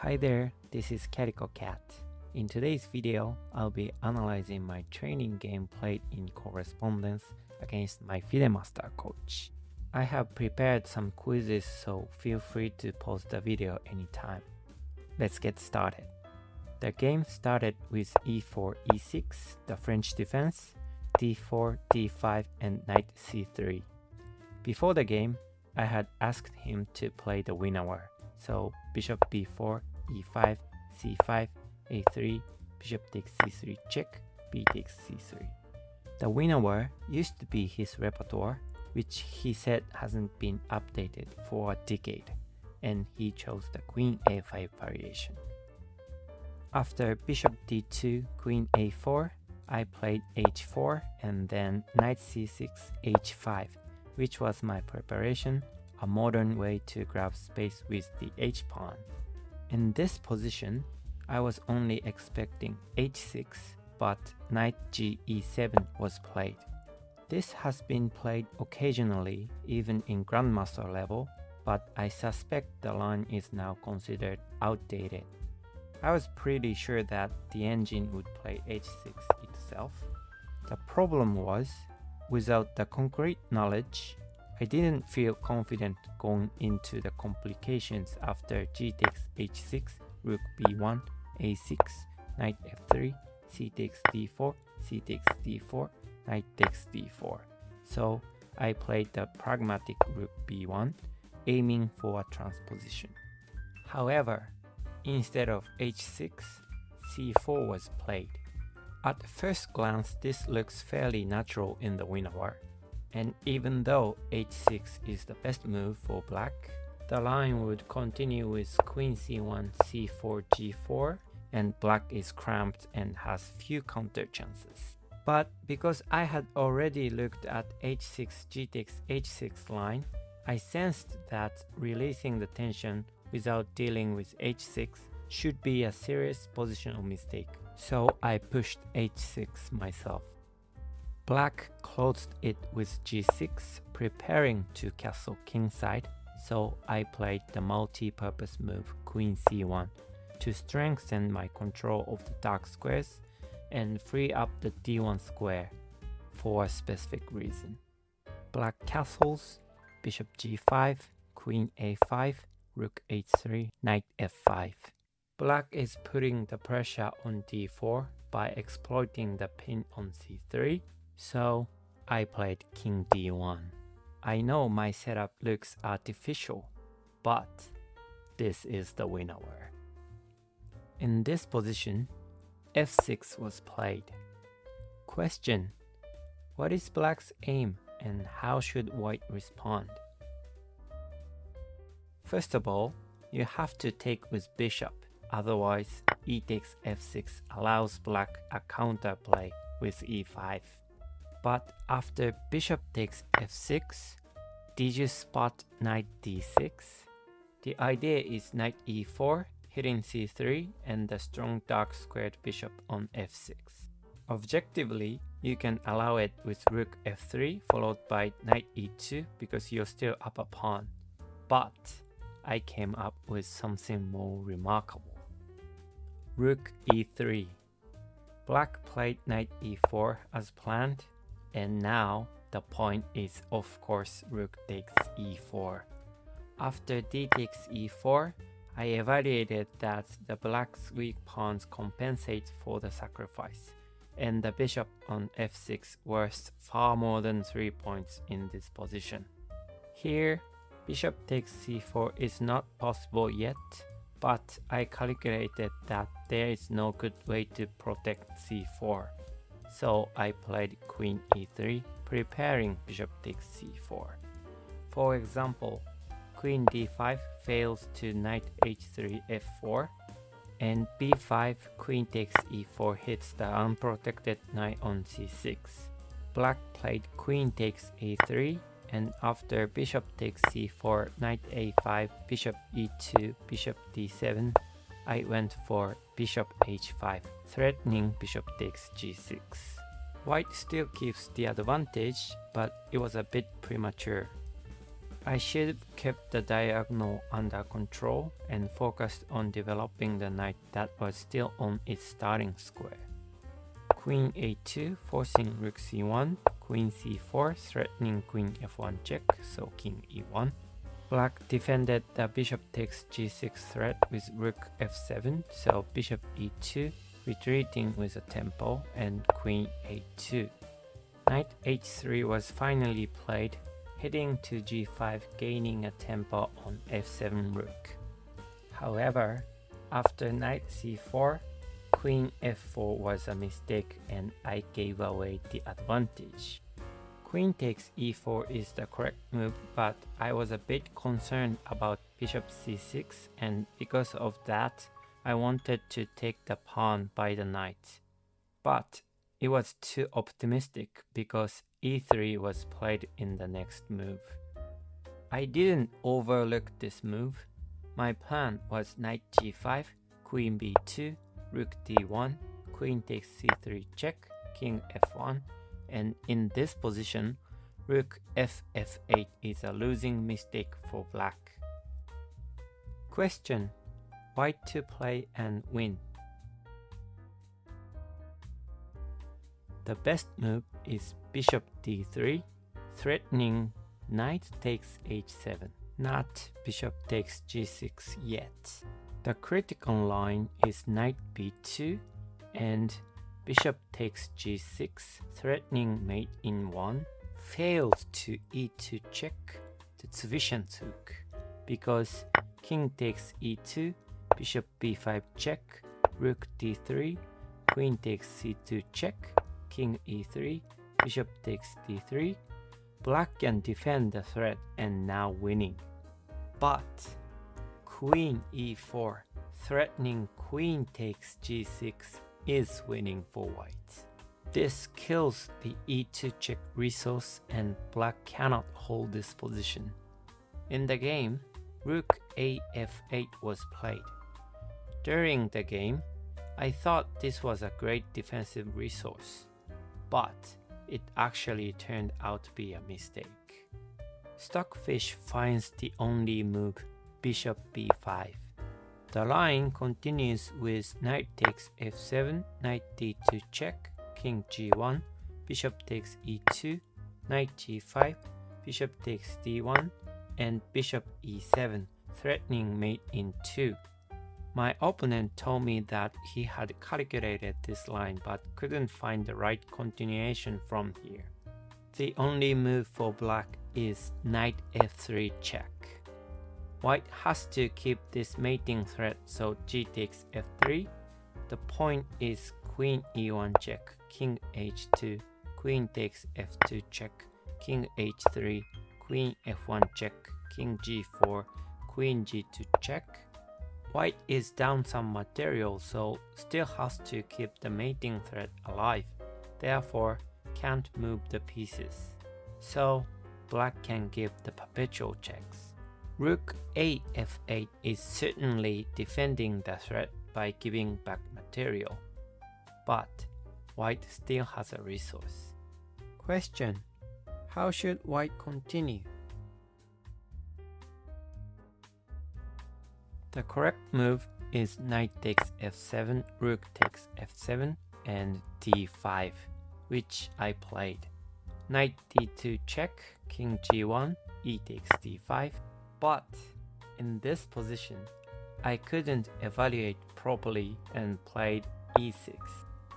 Hi there, this is Calico Cat. In today's video, I'll be analyzing my training game played in correspondence against my FIDE master coach. I have prepared some quizzes, so feel free to pause the video anytime. Let's get started. The game started with e4, e6, the French defense, d4, d5, and knight c3. Before the game, I had asked him to play the Winawer, so bishop b4, e5, c5, a3, bishop takes c3 check, b takes c3. The Winawer used to be his repertoire, which he said hasn't been updated for a decade, and he chose the queen a5 variation. After bishop d2, queen a4, I played h4 and then knight c6, h5, which was my preparation, a modern way to grab space with the h-pawn. In this position, I was only expecting h6, but knight g e7 was played. This has been played occasionally, even in grandmaster level, but I suspect the line is now considered outdated. I was pretty sure that the engine would play h6 itself. The problem was, without the concrete knowledge, I didn't feel confident going into the complications after g takes h6, rook b1, a6, knight f3, c takes d4, c takes d4, knight takes d4. So I played the pragmatic rook b1, aiming for a transposition. However, instead of h6, c4 was played. At first glance, this looks fairly natural in the Winawer. And even though h6 is the best move for black, the line would continue with queen c1, c4, g4, and black is cramped and has few counter chances. But because I had already looked at h6, g takes h6 line, I sensed that releasing the tension without dealing with h6 should be a serious positional mistake. So I pushed h6 myself. Black closed it with g6, preparing to castle kingside, so I played the multi-purpose move queen c1 to strengthen my control of the dark squares and free up the d1 square for a specific reason. Black castles, bishop g5, queen a5, rook h3, knight f5. Black is putting the pressure on d4 by exploiting the pin on c3, so I played king d1. I know my setup looks artificial, but this is the Winawer. In this position, f6 was played. Question: what is black's aim and how should white respond? First of all, you have to take with bishop, otherwise e takes f6 allows black a counterplay with e5. But after bishop takes f6, did you spot knight d6? The idea is knight e4, hitting c3, and the strong dark squared bishop on f6. Objectively, you can allow it with rook f3 followed by knight e2 because you're still up a pawn. But I came up with something more remarkable. Rook e3. Black played knight e4 as planned, and now the point is of course rook takes e4. After d takes e4, I evaluated that the black's weak pawns compensate for the sacrifice, and the bishop on f6 worth far more than 3 points in this position. Here, bishop takes c4 is not possible yet, but I calculated that there is no good way to protect c4. So I played queen e3, preparing bishop takes c4. For example, queen d5 fails to knight h3 f4, and b5 queen takes e4 hits the unprotected knight on c6. Black played queen takes a3, and after bishop takes c4, knight a5, bishop e2, bishop d7, I went for bishop h5, threatening bishop takes g6. White still keeps the advantage, but it was a bit premature. I should have kept the diagonal under control and focused on developing the knight that was still on its starting square. Queen a2 forcing rook c1, queen c4 threatening queen f1 check, so king e1. Black defended the bishop takes g6 threat with rook f7, so bishop e2 retreating with a tempo and queen a2. Knight h3 was finally played, heading to g5 gaining a tempo on f7 rook. However, after knight c4, queen f4 was a mistake and I gave away the advantage. Queen takes e4 is the correct move, but I was a bit concerned about bishop c6, and because of that, I wanted to take the pawn by the knight. But it was too optimistic because e3 was played in the next move. I didn't overlook this move. My plan was knight g5, queen b2, rook d1, queen takes c3 check, king f1, and in this position, rook f8 is a losing mistake for black. Question: white to play and win. The best move is bishop d3, threatening knight takes h7, not bishop takes g6 yet. The critical line is knight b2 and bishop takes g6, threatening mate in 1, fails to e2 check the Zwischenzug, because king takes e2, bishop b5 check, rook d3, queen takes c2 check, king e3, bishop takes d3. Black can defend the threat and now winning. But queen e4, threatening queen takes g6 is winning for white. This kills the e2 check resource and black cannot hold this position. In the game, rook af8 was played. During the game, I thought this was a great defensive resource, but it actually turned out to be a mistake. Stockfish finds the only move, bishop b5. The line continues with knight takes f7, knight d2 check, king g1, bishop takes e2, knight g5, bishop takes d1, and bishop e7, threatening mate in 2. My opponent told me that he had calculated this line but couldn't find the right continuation from here. The only move for black is knight f3 check. White has to keep this mating threat, so g takes f3. The point is queen e1 check, king h2, queen takes f2 check, king h3, queen f1 check, king g4, queen g2 check. White is down some material, so still has to keep the mating threat alive, therefore can't move the pieces. So black can give the perpetual checks. Rook a f8 is certainly defending the threat by giving back material, but white still has a resource. Question: how should white continue? The correct move is knight takes f7, rook takes f7, and d5, which I played. Knight d2 check, king g1, e takes d5. But in this position, I couldn't evaluate properly and played e6.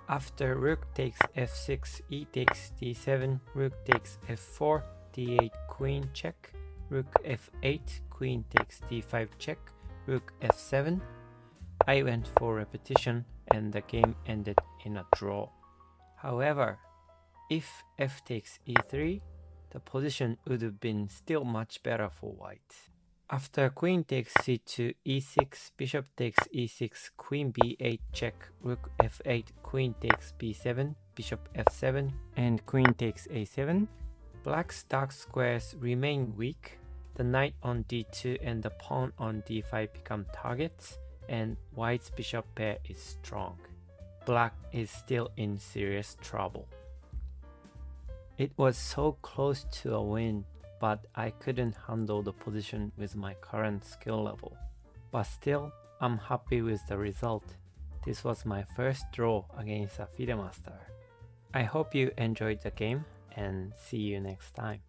After rook takes f6, e takes d7, rook takes f4, d8 queen check, rook f8, queen takes d5 check, rook f7. I went for repetition and the game ended in a draw. However, if f takes e3, the position would have been still much better for white. After queen takes c2, e6, bishop takes e6, queen b8 check, rook f8, queen takes b7, bishop f7, and queen takes a7, black's dark squares remain weak. The knight on d2 and the pawn on d5 become targets, and white's bishop pair is strong. Black is still in serious trouble. It was so close to a win, but I couldn't handle the position with my current skill level. But still, I'm happy with the result. This was my first draw against a FIDE master. I hope you enjoyed the game and see you next time.